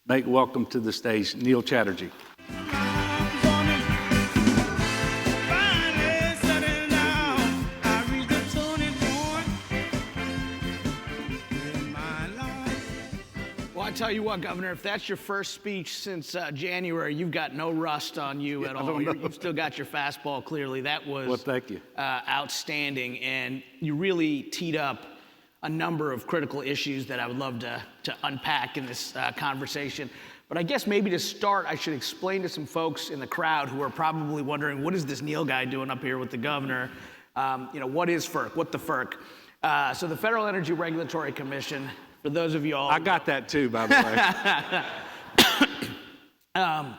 make welcome to the stage Neil Chatterjee. I tell you what, Governor, if that's your first speech since January, you've got no rust on you at all. You've still got your fastball clearly. That was well, thank you. Outstanding, and you really teed up a number of critical issues that I would love to unpack in this conversation. But I guess maybe to start, I should explain to some folks in the crowd who are probably wondering, what is this Neil guy doing up here with the governor? What is FERC? What the FERC? So the Federal Energy Regulatory Commission, for those of you all... I got that too, by the way.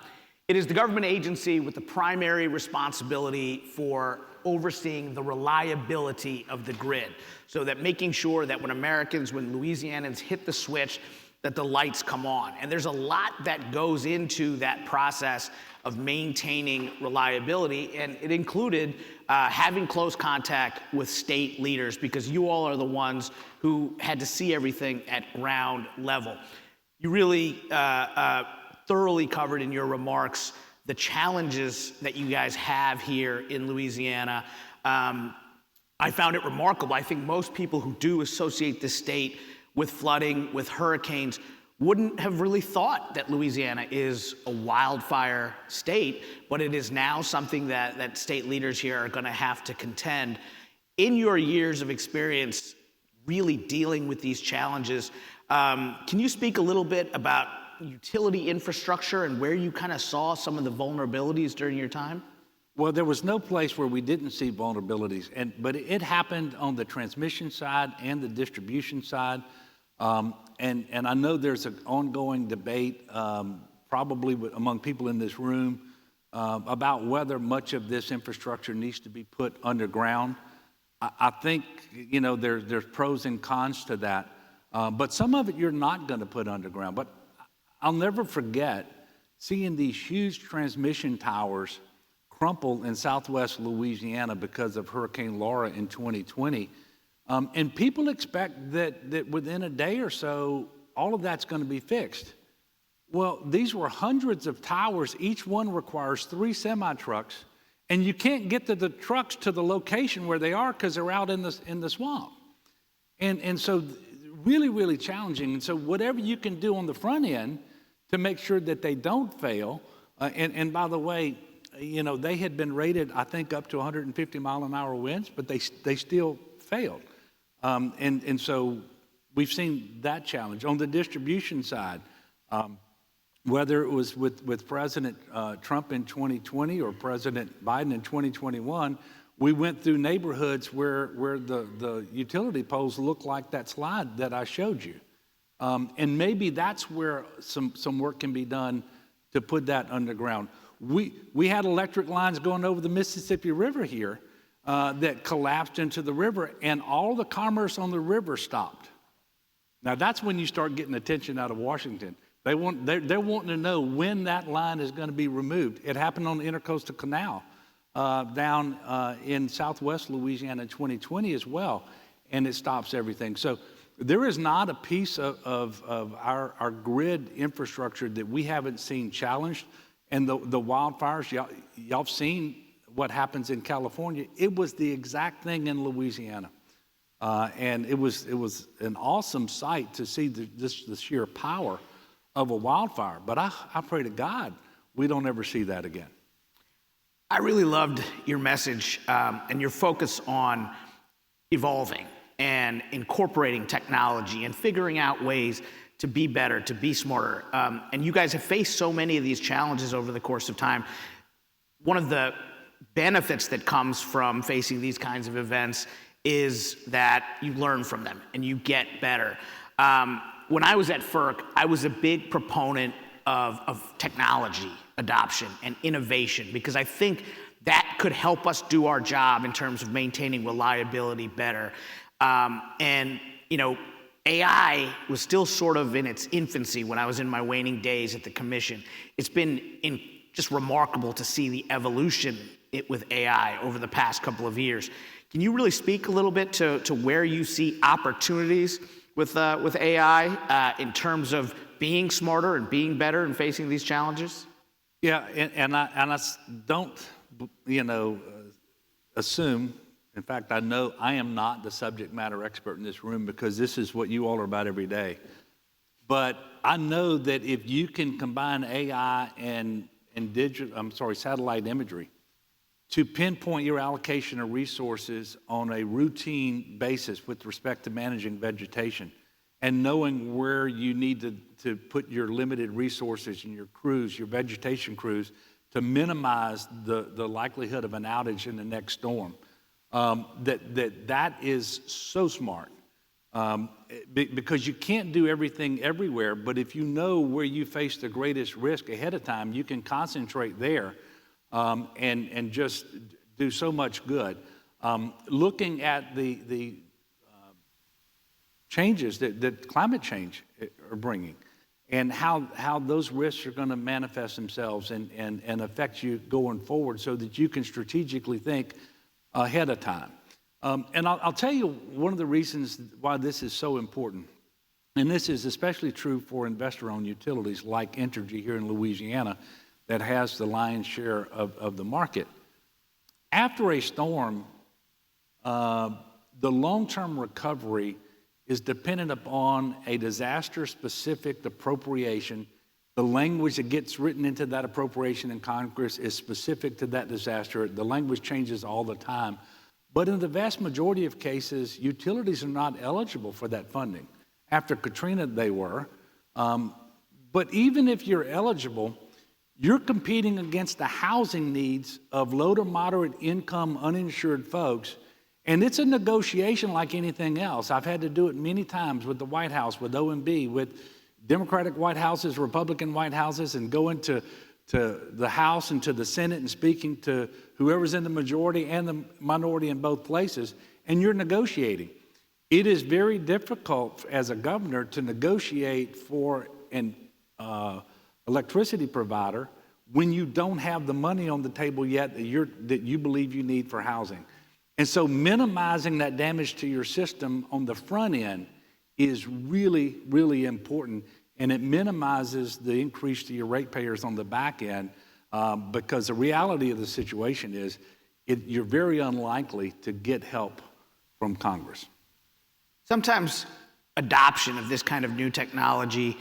It is the government agency with the primary responsibility for overseeing the reliability of the grid, so that making sure that when Louisianans hit the switch, that the lights come on. And there's a lot that goes into that process of maintaining reliability, and it included having close contact with state leaders, because you all are the ones who had to see everything at ground level. You really thoroughly covered in your remarks the challenges that you guys have here in Louisiana. I found it remarkable. I think most people who do associate this state with flooding, with hurricanes, wouldn't have really thought that Louisiana is a wildfire state, but it is now something that state leaders here are going to have to contend. In your years of experience really dealing with these challenges, can you speak a little bit about utility infrastructure and where you kind of saw some of the vulnerabilities during your time? Well, there was no place where we didn't see vulnerabilities, but it happened on the transmission side and the distribution side. And I know there's an ongoing debate, probably among people in this room, about whether much of this infrastructure needs to be put underground. I think, there's pros and cons to that, but some of it you're not going to put underground. But I'll never forget seeing these huge transmission towers crumple in southwest Louisiana because of Hurricane Laura in 2020. And people expect that within a day or so, all of that's going to be fixed. Well, these were hundreds of towers. Each one requires 3 semi-trucks, and you can't get the trucks to the location where they are because they're out in the swamp. And so really, really challenging. And so whatever you can do on the front end to make sure that they don't fail, and by the way, they had been rated, I think, up to 150 mile an hour winds, but they still failed. And so we've seen that challenge. On the distribution side, whether it was with President Trump in 2020 or President Biden in 2021, we went through neighborhoods where the utility poles looked like that slide that I showed you. And maybe that's where some work can be done to put that underground. We had electric lines going over the Mississippi River here that collapsed into the river, and all the commerce on the river stopped. Now that's when you start getting attention out of Washington. They're wanting to know when that line is going to be removed. It happened on the Intercoastal Canal down in southwest Louisiana in 2020 as well, and it stops everything. So there is not a piece of our grid infrastructure that we haven't seen challenged. And the wildfires, y'all have seen what happens in California. It was the exact thing in Louisiana. And it was an awesome sight to see the sheer power of a wildfire. But I pray to God we don't ever see that again. I really loved your message and your focus on evolving and incorporating technology and figuring out ways to be better, to be smarter. And you guys have faced so many of these challenges over the course of time. One of the benefits that comes from facing these kinds of events is that you learn from them and you get better. When I was at FERC, I was a big proponent of technology adoption and innovation, because I think that could help us do our job in terms of maintaining reliability better. AI was still sort of in its infancy when I was in my waning days at the commission. It's been just remarkable to see the evolution with AI over the past couple of years. Can you really speak a little bit to where you see opportunities with AI in terms of being smarter and being better and facing these challenges? Yeah, and I don't, assume. In fact, I know I am not the subject matter expert in this room because this is what you all are about every day. But I know that if you can combine AI and satellite imagery to pinpoint your allocation of resources on a routine basis with respect to managing vegetation and knowing where you need to put your limited resources and your crews, your vegetation crews, to minimize the likelihood of an outage in the next storm, that is so smart. Because you can't do everything everywhere, but if you know where you face the greatest risk ahead of time, you can concentrate there and just do so much good. Looking at the changes that climate change are bringing and how those risks are going to manifest themselves and affect you going forward so that you can strategically think ahead of time. And I'll tell you one of the reasons why this is so important, and this is especially true for investor-owned utilities like Entergy here in Louisiana that has the lion's share of the market. After a storm, the long-term recovery is dependent upon a disaster-specific appropriation. The language that gets written into that appropriation in Congress is specific to that disaster. The language changes all the time. But in the vast majority of cases, utilities are not eligible for that funding. After Katrina, they were. But even if you're eligible, you're competing against the housing needs of low to moderate income uninsured folks. And it's a negotiation like anything else. I've had to do it many times with the White House, with OMB, with Democratic White Houses, Republican White Houses, and going to the House and to the Senate and speaking to whoever's in the majority and the minority in both places, and you're negotiating. It is very difficult as a governor to negotiate for an electricity provider when you don't have the money on the table yet that you believe you need for housing. And so minimizing that damage to your system on the front end is really, really important, and it minimizes the increase to your ratepayers on the back end because the reality of the situation is you're very unlikely to get help from Congress. Sometimes adoption of this kind of new technology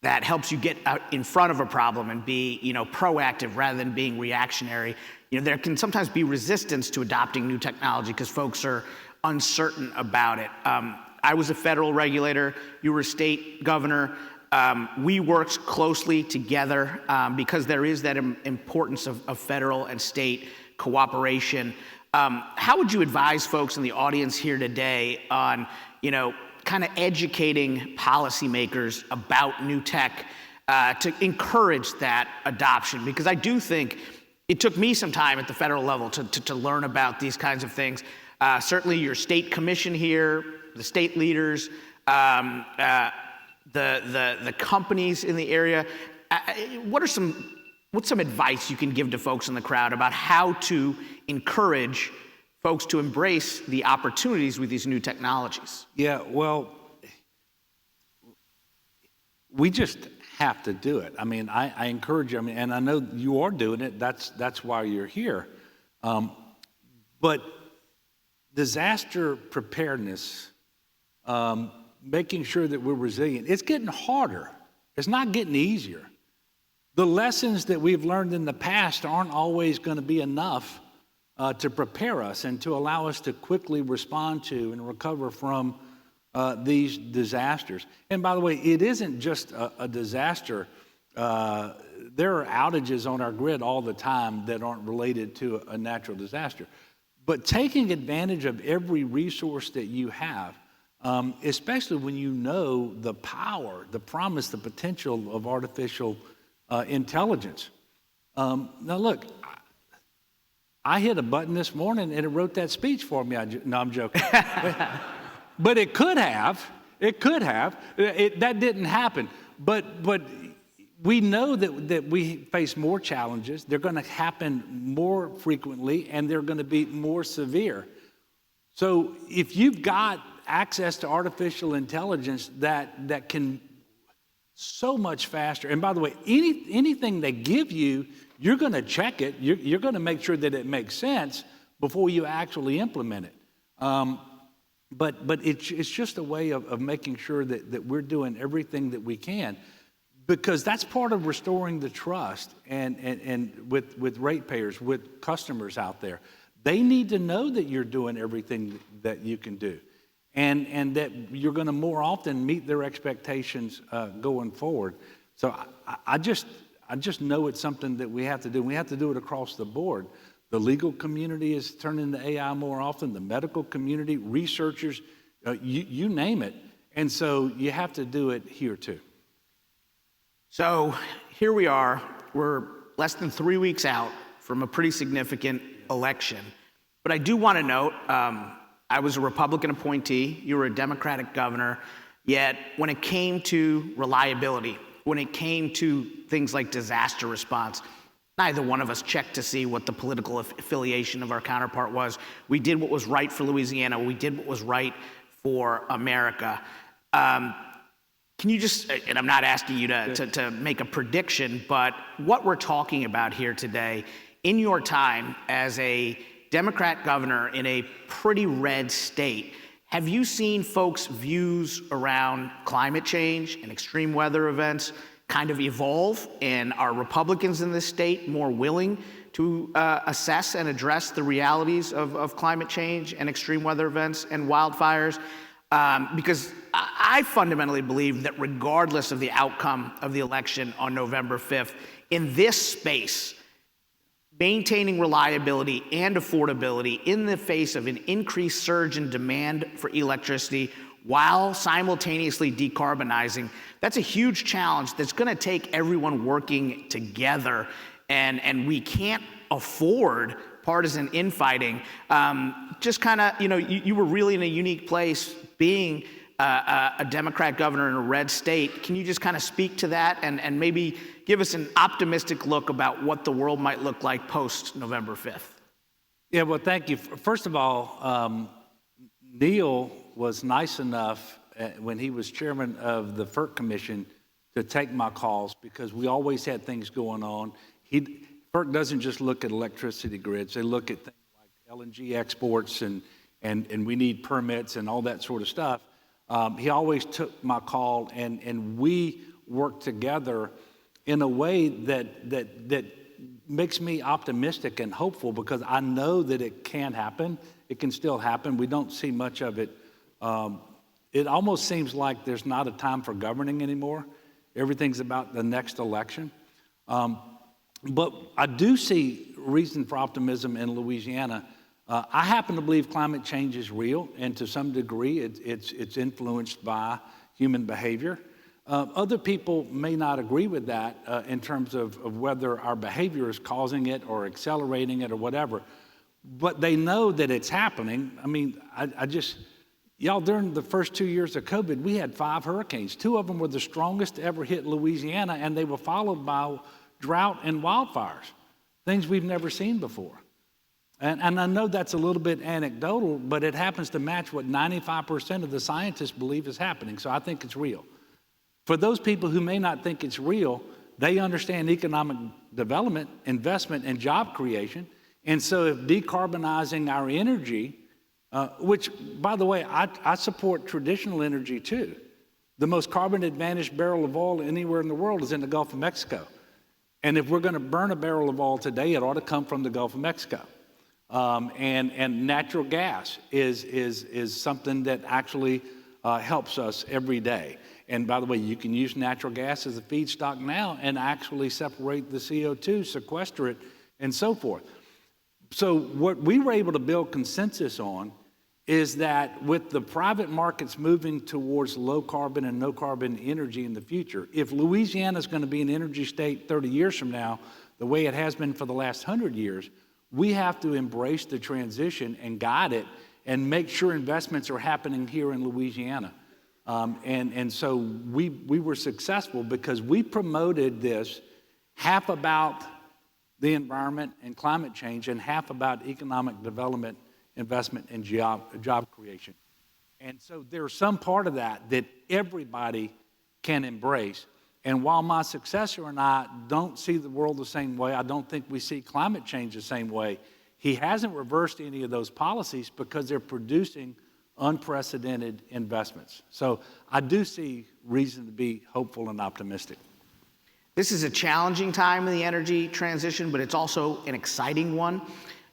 that helps you get out in front of a problem and be, proactive rather than being reactionary. There can sometimes be resistance to adopting new technology because folks are uncertain about it. I was a federal regulator. You were a state governor. We worked closely together because there is that importance of federal and state cooperation. How would you advise folks in the audience here today on, kind of educating policymakers about new tech to encourage that adoption? Because I do think it took me some time at the federal level to learn about these kinds of things. Certainly your state commission here, the state leaders, the companies in the area. What's some advice you can give to folks in the crowd about how to encourage folks to embrace the opportunities with these new technologies? Yeah, well, we just have to do it. I mean, I encourage you, and I know you are doing it. That's why you're here. But disaster preparedness, making sure that we're resilient, it's getting harder. It's not getting easier. The lessons that we've learned in the past aren't always going to be enough to prepare us and to allow us to quickly respond to and recover from these disasters. And by the way, it isn't just a disaster. There are outages on our grid all the time that aren't related to a natural disaster. But taking advantage of every resource that you have, especially when you know the power, the promise, the potential of artificial intelligence. Now look, I hit a button this morning and it wrote that speech for me. No, I'm joking. But it could have. It could have. That didn't happen. But we know that we face more challenges. They're going to happen more frequently, and they're going to be more severe. So if you've got access to artificial intelligence that can so much faster. And by the way, anything they give you, you're going to check it. You're going to make sure that it makes sense before you actually implement it. But it's just a way of making sure that we're doing everything that we can, because that's part of restoring the trust and with ratepayers, with customers out there. They need to know that you're doing everything that you can do, and that you're going to more often meet their expectations going forward. So I just know it's something that we have to do. We have to do it across the board. The legal community is turning to AI more often, the medical community, researchers, you name it. And so you have to do it here too. So here we are. We're less than 3 weeks out from a pretty significant election. But I do want to note, I was a Republican appointee. You were a Democratic governor. Yet when it came to reliability, when it came to things like disaster response, neither one of us checked to see what the political affiliation of our counterpart was. We did what was right for Louisiana. We did what was right for America. Can you just, and I'm not asking you to make a prediction, but what we're talking about here today, in your time as a Democrat governor in a pretty red state, have you seen folks' views around climate change and extreme weather events kind of evolve? And are Republicans in this state more willing to assess and address the realities of climate change and extreme weather events and wildfires? Because I fundamentally believe that regardless of the outcome of the election on November 5th, in this space, maintaining reliability and affordability in the face of an increased surge in demand for electricity while simultaneously decarbonizing, that's a huge challenge that's going to take everyone working together, and we can't afford partisan infighting. Just kind of, you were really in a unique place being a Democrat governor in a red state. Can you just kind of speak to that and maybe give us an optimistic look about what the world might look like post November 5th? Yeah, well, thank you. First of all, Neil was nice enough when he was chairman of the FERC commission to take my calls, because we always had things going on. FERC doesn't just look at electricity grids. They look at things like LNG exports and we need permits and all that sort of stuff. He always took my call, and we worked together in a way that makes me optimistic and hopeful, because I know that it can happen. It can still happen. We don't see much of it. It almost seems like there's not a time for governing anymore. Everything's about the next election. But I do see reason for optimism in Louisiana. I happen to believe climate change is real, and to some degree it's influenced by human behavior. Other people may not agree with that in terms of whether our behavior is causing it or accelerating it or whatever. But they know that it's happening. I mean, y'all, during the first 2 years of COVID, we had 5 hurricanes. 2 of them were the strongest to ever hit Louisiana, and they were followed by drought and wildfires, things we've never seen before. And I know that's a little bit anecdotal, but it happens to match what 95% of the scientists believe is happening. So I think it's real. For those people who may not think it's real, they understand economic development, investment, and job creation. And so if decarbonizing our energy, which, by the way, I support traditional energy too. The most carbon-advantaged barrel of oil anywhere in the world is in the Gulf of Mexico. And if we're going to burn a barrel of oil today, it ought to come from the Gulf of Mexico. And natural gas is something that actually helps us every day. And by the way, you can use natural gas as a feedstock now and actually separate the CO2, sequester it, and so forth. So what we were able to build consensus on is that with the private markets moving towards low carbon and no carbon energy in the future, if Louisiana is going to be an energy state 30 years from now, the way it has been for the last 100 years, we have to embrace the transition and guide it and make sure investments are happening here in Louisiana. And so we were successful because we promoted this half about the environment and climate change and half about economic development, investment, and job creation. And so there's some part of that everybody can embrace. And while my successor and I don't see the world the same way, I don't think we see climate change the same way, he hasn't reversed any of those policies because they're producing unprecedented investments. So I do see reason to be hopeful and optimistic. This is a challenging time in the energy transition, but it's also an exciting one.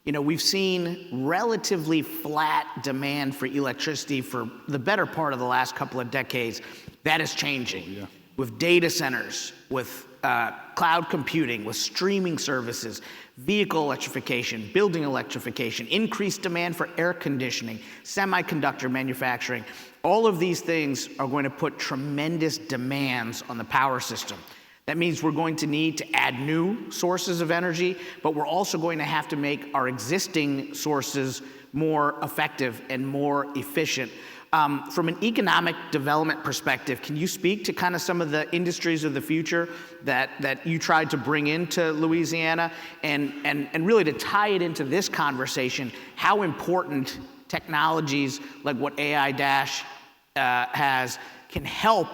You know, we've seen relatively flat demand for electricity for the better part of the last couple of decades. That is changing with data centers, with cloud computing, with streaming services, vehicle electrification, building electrification, increased demand for air conditioning, semiconductor manufacturing. All of these things are going to put tremendous demands on the power system. That means we're going to need to add new sources of energy, but we're also going to have to make our existing sources more effective and more efficient. From an economic development perspective, can you speak to kind of some of the industries of the future that you tried to bring into Louisiana, and really to tie it into this conversation, how important technologies like what AI Dash has can help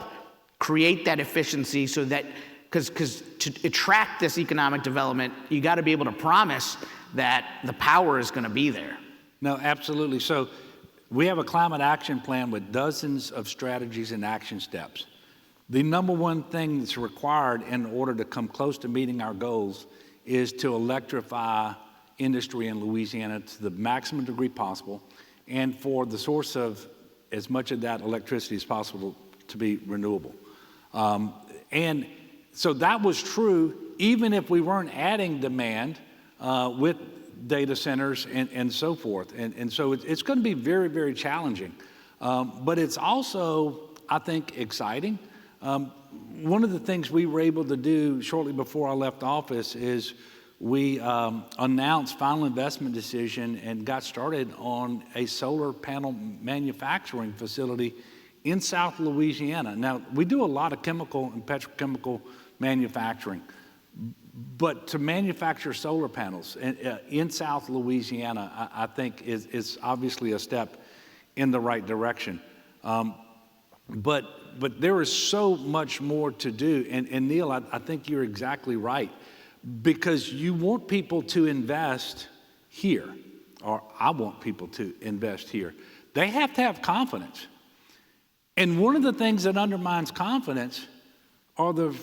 create that efficiency, so that because to attract this economic development, you got to be able to promise that the power is going to be there. No, absolutely. So we have a climate action plan with dozens of strategies and action steps. The number one thing that's required in order to come close to meeting our goals is to electrify industry in Louisiana to the maximum degree possible, and for the source of as much of that electricity as possible to be renewable. And so that was true even if we weren't adding demand with data centers and so forth. And so it's going to be very, very challenging. But it's also, I think, exciting. One of the things we were able to do shortly before I left office is we announced final investment decision and got started on a solar panel manufacturing facility in South Louisiana. Now, we do a lot of chemical and petrochemical manufacturing, but to manufacture solar panels in South Louisiana, I think is obviously a step in the right direction. But there is so much more to do. And Neil, I think you're exactly right, because you want people to invest here, or I want people to invest here. They have to have confidence. And one of the things that undermines confidence are the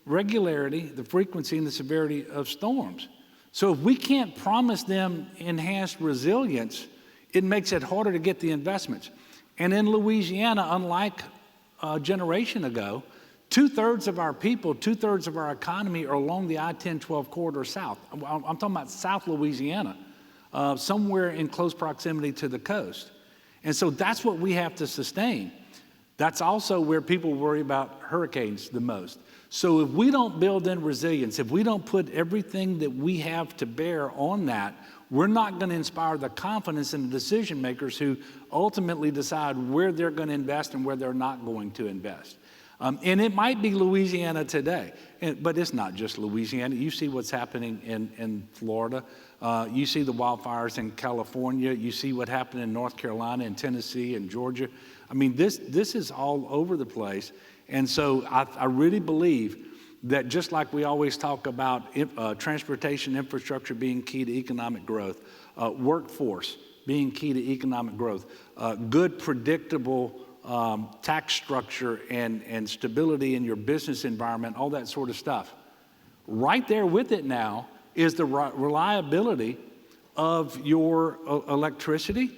regularity, the frequency, and the severity of storms. So if we can't promise them enhanced resilience, it makes it harder to get the investments. And in Louisiana, unlike a generation ago, 2/3 of our people, 2/3 of our economy are along the I-10-12 corridor south. I'm talking about South Louisiana, somewhere in close proximity to the coast. And so that's what we have to sustain. That's also where people worry about hurricanes the most. So if we don't build in resilience, if we don't put everything that we have to bear on that, we're not going to inspire the confidence in the decision makers who ultimately decide where they're going to invest and where they're not going to invest. And it might be Louisiana today, but it's not just Louisiana. You see what's happening in Florida. You see the wildfires in California. You see what happened in North Carolina and Tennessee and Georgia. I mean, this is all over the place. And so I really believe that just like we always talk about transportation infrastructure being key to economic growth, workforce being key to economic growth, good predictable tax structure and stability in your business environment, all that sort of stuff. Right there with it now is the reliability of your electricity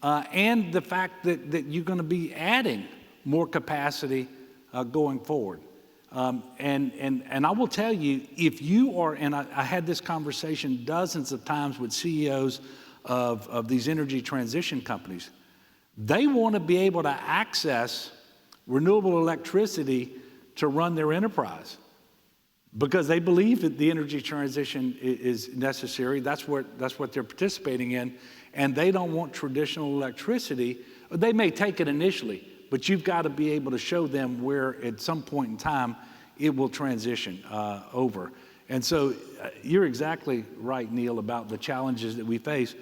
and the fact that you're going to be adding more capacity going forward. And I will tell you, if you are, and I had this conversation dozens of times with CEOs of these energy transition companies, they want to be able to access renewable electricity to run their enterprise because they believe that the energy transition is necessary. That's what they're participating in, and they don't want traditional electricity. They may take it initially, but you've got to be able to show them where at some point in time it will transition over. And so you're exactly right, Neil, about the challenges that we face.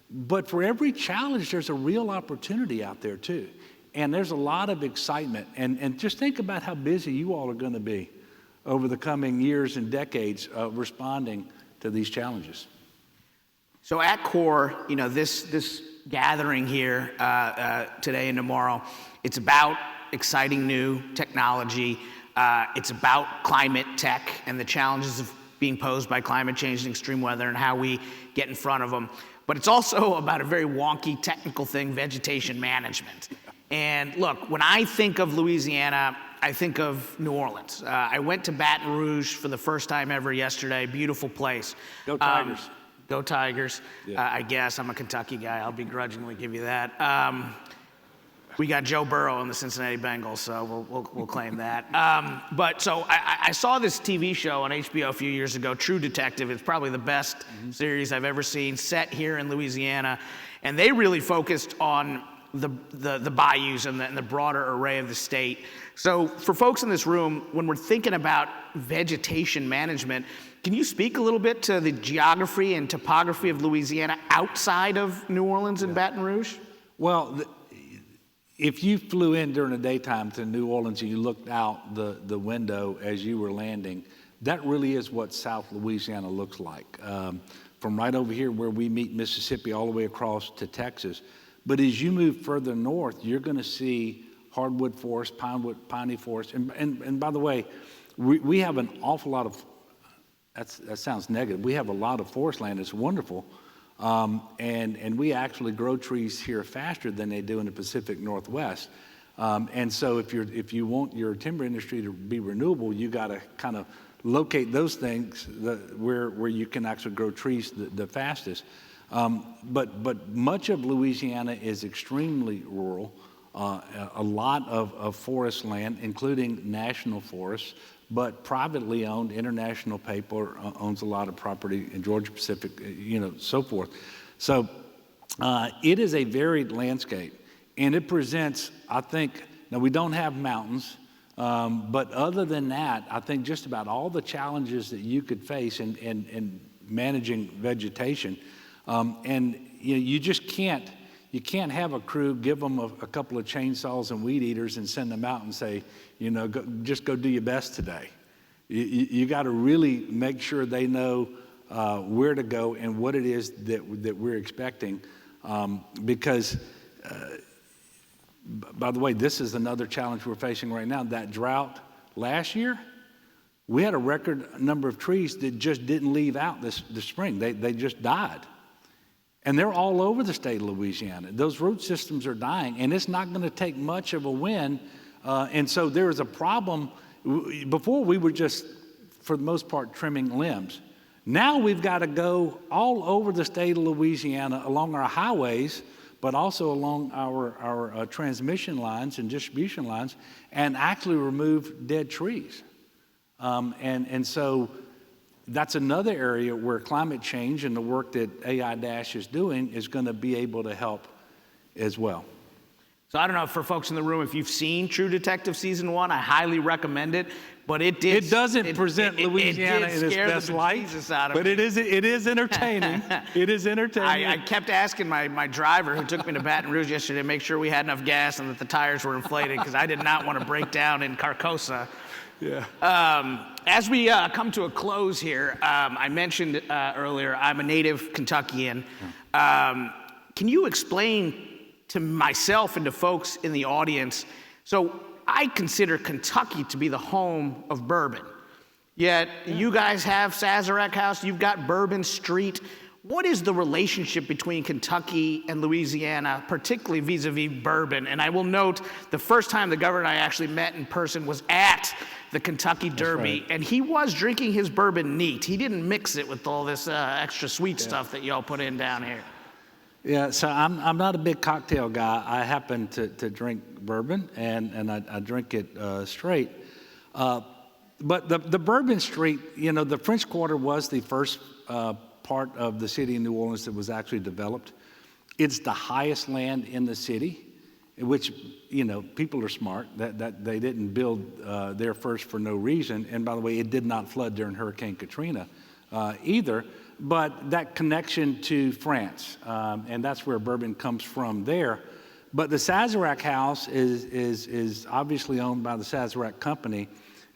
But for every challenge, there's a real opportunity out there too. And there's a lot of excitement. And just think about how busy you all are going to be over the coming years and decades responding to these challenges. So at core, this gathering here today and tomorrow, it's about exciting new technology. It's about climate tech and the challenges of being posed by climate change and extreme weather and how we get in front of them. But it's also about a very wonky technical thing, vegetation management. And look, when I think of Louisiana, I think of New Orleans. I went to Baton Rouge for the first time ever yesterday. Beautiful place. Go Tigers. Go Tigers. Yeah. I guess I'm a Kentucky guy. I'll begrudgingly give you that. We got Joe Burrow in the Cincinnati Bengals, so we'll claim that. But so I saw this TV show on HBO a few years ago, True Detective. It's probably the best series I've ever seen, set here in Louisiana, and they really focused on the bayous and the broader array of the state. So for folks in this room, when we're thinking about vegetation management, can you speak a little bit to the geography and topography of Louisiana outside of New Orleans and Baton Rouge? Well, if you flew in during the daytime to New Orleans and you looked out the window as you were landing, that really is what South Louisiana looks like. From right over here where we meet Mississippi all the way across to Texas. But as you move further north, you're going to see hardwood forest, piney forest. And by the way, we have an awful lot of, that sounds negative, we have a lot of forest land. It's wonderful. And we actually grow trees here faster than they do in the Pacific Northwest. And so if you want your timber industry to be renewable, you got to kind of locate those things where you can actually grow trees the fastest. But much of Louisiana is extremely rural. A lot of forest land, including national forests, but privately owned. International paper owns a lot of property in Georgia Pacific, so forth. So it is a varied landscape, and it presents, I think, now we don't have mountains, but other than that, I think just about all the challenges that you could face in managing vegetation, and you just can't have a crew, give them a couple of chainsaws and weed eaters and send them out and say, just go do your best today. You got to really make sure they know where to go and what it is that we're expecting, because, by the way, this is another challenge we're facing right now. That drought last year, we had a record number of trees that just didn't leave out this spring. They just died. And they're all over the state of Louisiana. Those root systems are dying, and it's not going to take much of a wind. And so there is a problem. Before, we were just, for the most part, trimming limbs. Now we've got to go all over the state of Louisiana along our highways, but also along our transmission lines and distribution lines, and actually remove dead trees. And so that's another area where climate change and the work that AI- is doing is going to be able to help as well. So I don't know, for folks in the room, if you've seen True Detective Season 1, I highly recommend it. But it doesn't present Louisiana in its best light, but it is entertaining. It is entertaining. I kept asking my driver, who took me to Baton Rouge yesterday, to make sure we had enough gas and that the tires were inflated, because I did not want to break down in Carcosa. Yeah. As we come to a close here, I mentioned earlier, I'm a native Kentuckian. Can you explain to myself and to folks in the audience, so I consider Kentucky to be the home of bourbon, yet you guys have Sazerac House, you've got Bourbon Street. What is the relationship between Kentucky and Louisiana, particularly vis-a-vis bourbon? And I will note, the first time the governor and I actually met in person was at the Kentucky Derby, right. And he was drinking his bourbon neat. He didn't mix it with all this extra sweet stuff that y'all put in down here. Yeah, so I'm not a big cocktail guy. I happen to drink bourbon, and I drink it straight. But the Bourbon Street, the French Quarter was the first part of the city of New Orleans that was actually developed. It's the highest land in the city, which, people are smart, that they didn't build there first for no reason. And by the way, it did not flood during Hurricane Katrina either. But that connection to France, and that's where bourbon comes from there. But the Sazerac House is obviously owned by the Sazerac Company,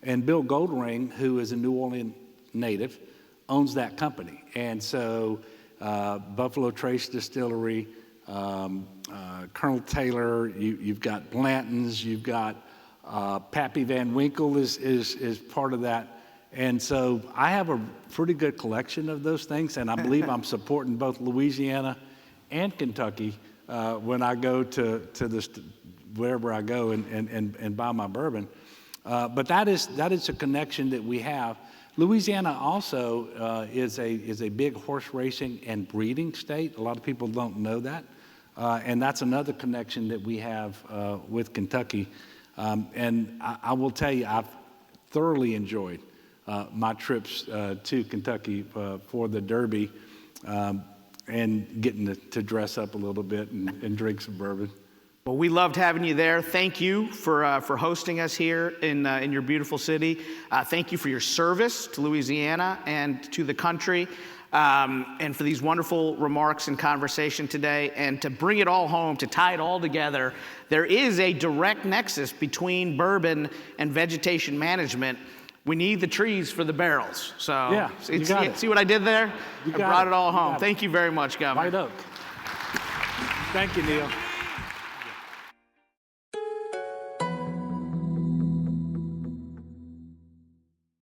and Bill Goldring, who is a New Orleans native, owns that company. And so Buffalo Trace Distillery, Colonel Taylor, you've got Blanton's, you've got Pappy Van Winkle is part of that. And so I have a pretty good collection of those things, and I believe I'm supporting both Louisiana and Kentucky when I go to wherever I go and buy my bourbon. But that is a connection that we have. Louisiana also is a big horse racing and breeding state. A lot of people don't know that. And that's another connection that we have with Kentucky. And I will tell you, I've thoroughly enjoyed my trips to Kentucky for the Derby and getting to dress up a little bit and drink some bourbon. Well, we loved having you there. Thank you for hosting us here in your beautiful city. Thank you for your service to Louisiana and to the country, and for these wonderful remarks and conversation today. And to bring it all home, to tie it all together, there is a direct nexus between bourbon and vegetation management. We need the trees for the barrels. So yeah, see what I did there? I brought it all home. Thank you very much, Governor. White Oak. Thank you, Neil.